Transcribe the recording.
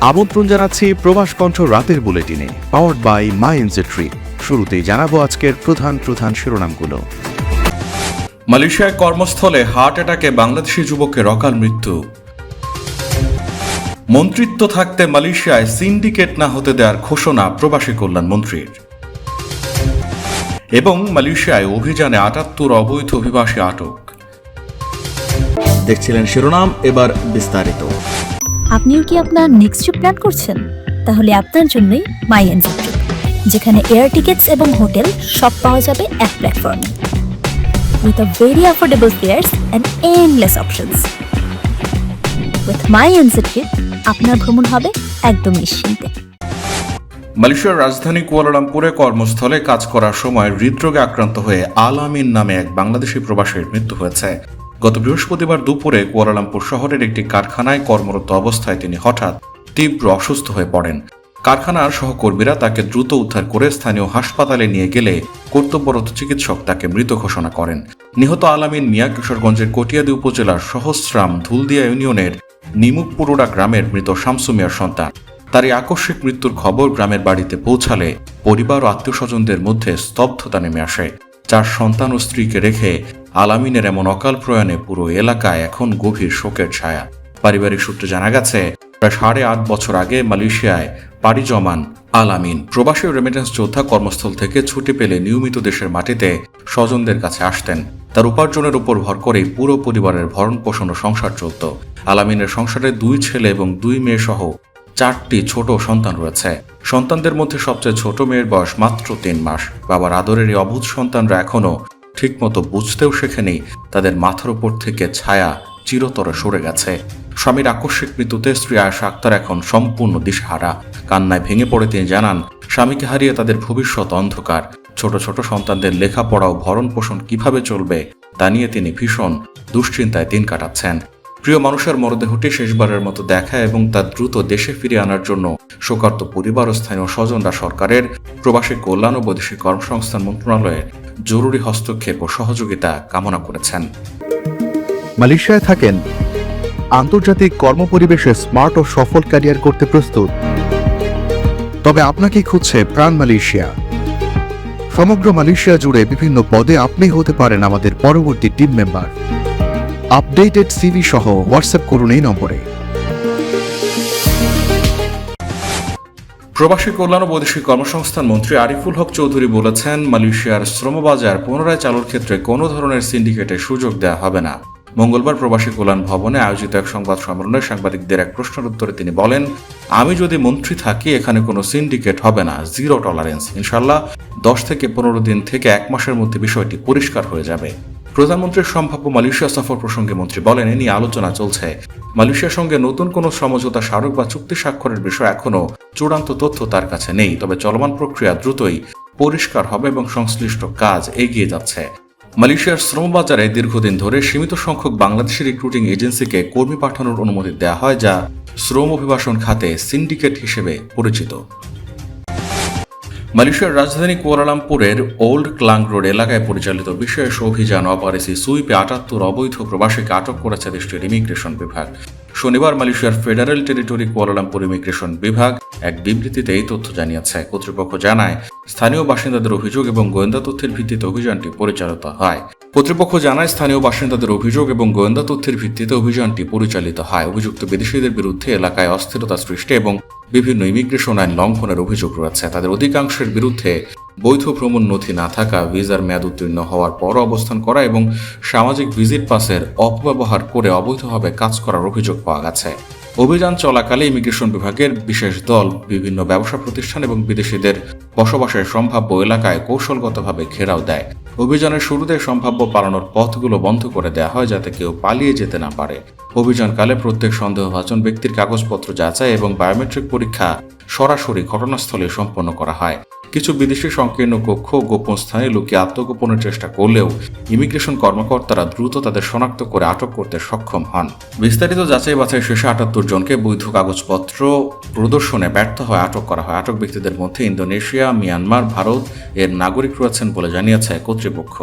আমন্ত্রণ জানাচ্ছি প্রবাস কণ্ঠ রাতের বুলেটিনে, পাওয়ার্ড বাই মাই এনজেট্রি। শুরুতেই জানাবো আজকের প্রধান শিরোনামগুলো। মালয়েশিয়ায় কর্মস্থলে হার্ট অ্যাটাকে বাংলাদেশি যুবকের অকাল মৃত্যু। মন্ত্রিত্ব থাকতে মালয়েশিয়ায় সিন্ডিকেট না হতে দেওয়ার ঘোষণা প্রবাসী কল্যাণ মন্ত্রীর। এবং মালয়েশিয়ায় অভিযানে ৭৮ অবৈধ অভিবাসী আটক। দেখছিলেন শিরোনাম, এবার বিস্তারিত। আপনিও কি আপনার নেক্সট ট্রিপ প্ল্যান করছেন? তাহলে আপনার জন্যই মাই এনজেট্রি, যেখানে এয়ার টিকেটস এবং হোটেল সব পাওয়া যাবে এক প্ল্যাটফর্মে, with a very affordable fares and endless options. With my এনজেট্রি আপনার ভ্রমণ হবে একদম নিশ্চিন্তে। মালয়েশিয়ার রাজধানী কুয়ালালামপুরে কর্মস্থলে কাজ করার সময় হৃদরোগে আক্রান্ত হয়ে আল আমিন নামে এক বাংলাদেশি প্রবাসীর মৃত্যু হয়েছে। গত বৃহস্পতিবার দুপুরে কুয়ালালামপুর শহরের একটি কারখানায় কর্মরত অবস্থায় তিনি হঠাৎ তীব্র অসুস্থ হয়ে পড়েন। কারখানার সহকর্মীরা তাকে দ্রুত উদ্ধার করে স্থানীয় হাসপাতালে নিয়ে গেলে কর্তব্যরত চিকিৎসক তাকে মৃত ঘোষণা করেন। নিহত আল আমিন মিয়া কিশোরগঞ্জের কটিয়াদি উপজেলার সহস্রাম ধুলদিয়া ইউনিয়নের নিমুকপুরুড়া গ্রামের মৃত শামসু মিয়ার সন্তান। তার এই আকস্মিক মৃত্যুর খবর গ্রামের বাড়িতে পৌঁছালে পরিবার ও আত্মীয়স্বজনদের মধ্যে স্তব্ধতা নেমে আসে। 4 সন্তান ও স্ত্রীকে রেখে আল আমিনের এমন অকাল প্রয়াণে পুরো এলাকায় এখন গভীর শোকের ছায়া। পারিবারিক সূত্রে জানা গেছে, প্রায় 8.5 বছর আগে মালয়েশিয়ায় পাড়ি জমান আল আমিন প্রবাসী রেমিটেন্স যোদ্ধা কর্মস্থল থেকে ছুটি পেলে নিয়মিত দেশের মাটিতে স্বজনদের কাছে আসতেন। তার উপার্জনের উপর ভর করেই পুরো পরিবারের ভরণ পোষণ ও সংসার চলত। আল আমিনের সংসারে 2 ছেলে এবং 2 মেয়ে সহ 4টি ছোট সন্তান রয়েছে। সন্তানদের মধ্যে সবচেয়ে ছোট মেয়ের বয়স মাত্র 3 মাস। বাবার আদরের এই অবুঝ সন্তানরা এখনো ঠিকমতো বুঝতেও শেখেনি তাদের মাথার উপর থেকে ছায়া চিরতরে সরে গেছে। স্বামীর আকস্মিক মৃত্যুতে স্ত্রী আয়েশা আক্তার এখন সম্পূর্ণ দিশেহারা। কান্নায় ভেঙে পড়ে তিনি জানান, স্বামীকে হারিয়ে তাদের ভবিষ্যৎ অন্ধকার। ছোট ছোট সন্তানদের লেখাপড়া ও ভরণ পোষণ কিভাবে চলবে তা নিয়ে তিনি ভীষণ দুশ্চিন্তায় দিন কাটাচ্ছেন। প্রিয় মানুষের মরদেহটি শেষবারের মতো দেখা এবং তার দ্রুত দেশে ফিরিয়ে আনার জন্য শোকার্ত পরিবার ও স্থানীয় স্বজনরা সরকারের প্রবাসী কল্যাণ ও বৈদেশিক কর্মসংস্থান মন্ত্রণালয়ের জরুরি হস্তক্ষেপ ও সহযোগিতা কামনা করেছেন। মালয়েশিয়ায় থাকেন, আন্তর্জাতিক কর্মপরিবেশে স্মার্ট ও সফল ক্যারিয়ার করতে প্রস্তুত, তবে আপনাকে খুঁজছে প্রাণ মালয়েশিয়া। সমগ্র মালয়েশিয়া জুড়ে বিভিন্ন পদে আপনি হতে পারেন আমাদের পরবর্তী টিম মেম্বার। আপডেটেড সিভি সহ হোয়াটসঅ্যাপ করুন এই নম্বরে। প্রবাসী কল্যাণ ও বৈদেশিক কর্মসংস্থান মন্ত্রী আরিফুল হক চৌধুরী বলেছেন, মালয়েশিয়ার শ্রমবাজার পুনরায় চালুর ক্ষেত্রে কোনো ধরনের সিন্ডিকেটের সুযোগ দেওয়া হবে না। মঙ্গলবার প্রবাসী কল্যাণ ভবনে আয়োজিত এক সংবাদ সম্মেলনে সাংবাদিকদের এক প্রশ্নের উত্তরে তিনি বলেন, আমি যদি মন্ত্রী থাকি এখানে কোনো সিন্ডিকেট হবে না, জিরো টলারেন্স। ইনশাল্লাহ 10 থেকে 15 দিন থেকে 1 মাসের মধ্যে বিষয়টি পরিষ্কার হয়ে যাবে। প্রধানমন্ত্রীর সম্ভাব্য মালয়েশিয়া সফর প্রসঙ্গে মন্ত্রী বলেন, এ নিয়ে আলোচনা চলছে। মালয়েশিয়ার সঙ্গে নতুন কোনো সমঝোতা স্মারক বা চুক্তি স্বাক্ষরের বিষয়ে এখনও চূড়ান্ত তথ্য তার কাছে নেই, তবে চলমান প্রক্রিয়া দ্রুতই পরিষ্কার হবে এবং সংশ্লিষ্ট কাজ এগিয়ে যাচ্ছে। মালয়েশিয়ার শ্রমবাজারে দীর্ঘদিন ধরে সীমিত সংখ্যক বাংলাদেশি রিক্রুটিং এজেন্সিকে কর্মী পাঠানোর অনুমতি দেওয়া হয়, যা শ্রম অভিবাসন খাতে সিন্ডিকেট হিসেবে পরিচিত। মালয়েশিয়ার রাজধানী কুয়ালালামপুরের ওল্ড ক্লাং রোড এলাকায় পরিচালিত বিশেষ অভিযান অপারেশন সুইপে ৭৮ অবৈধ প্রবাসীকে আটক করেছে দেশটির ইমিগ্রেশন বিভাগ। শনিবার মালয়েশিয়ার ফেডারেল টেরিটরি কুয়ালালামপুর ইমিগ্রেশন বিভাগ এক বিবৃতিতে এই তথ্য জানিয়েছে। কর্তৃপক্ষ জানায়, স্থানীয় বাসিন্দাদের অভিযোগ এবং গোয়েন্দা তথ্যের ভিত্তিতে অভিযানটি পরিচালিত হয়। অভিযুক্ত বিদেশিদের বিরুদ্ধে এলাকায় অস্থিরতা সৃষ্টি এবং বিভিন্ন ইমিগ্রেশন আইন লঙ্ঘনের অভিযোগ রয়েছে। তাদের অধিকাংশের বিরুদ্ধে বৈধ ভ্রমণ নথি না থাকা, ভিসার মেয়াদ উত্তীর্ণ হওয়ার পর অবস্থান করা এবং সামাজিক ভিজিট পাসের অপব্যবহার করে অবৈধভাবে কাজ করার অভিযোগ পাওয়া গেছে। অভিযান চলাকালে ইমিগ্রেশন বিভাগের বিশেষ দল বিভিন্ন ব্যবসা প্রতিষ্ঠান এবং বিদেশিদের বসবাসের সম্ভাব্য এলাকায় কৌশলগতভাবে ঘেরাও দেয়। অভিযানের শুরুতে সম্ভাব্য পালানোর পথগুলো বন্ধ করে দেওয়া হয় যাতে কেউ পালিয়ে যেতে না পারে। অভিযানকালে প্রত্যেক সন্দেহভাজন ব্যক্তির কাগজপত্র যাচাই এবং বায়োমেট্রিক পরীক্ষা সরাসরি ঘটনাস্থলে সম্পন্ন করা হয়। কিছু বিদেশি সংকীর্ণ কক্ষ গোপন স্থানে লুকিয়ে আত্মগোপনের চেষ্টা করলেও ইমিগ্রেশন কর্মকর্তারা দ্রুত তাদের শনাক্ত করে আটক করতে সক্ষম হন। বিস্তারিত যাচাই বাছাই শেষে ৭৮ জনকে বৈধ কাগজপত্র প্রদর্শনে ব্যর্থ হয়ে আটক করা হয়। আটক ব্যক্তিদের মধ্যে ইন্দোনেশিয়া, মিয়ানমার, ভারত এর নাগরিক রয়েছেন বলে জানিয়েছে কর্তৃপক্ষ।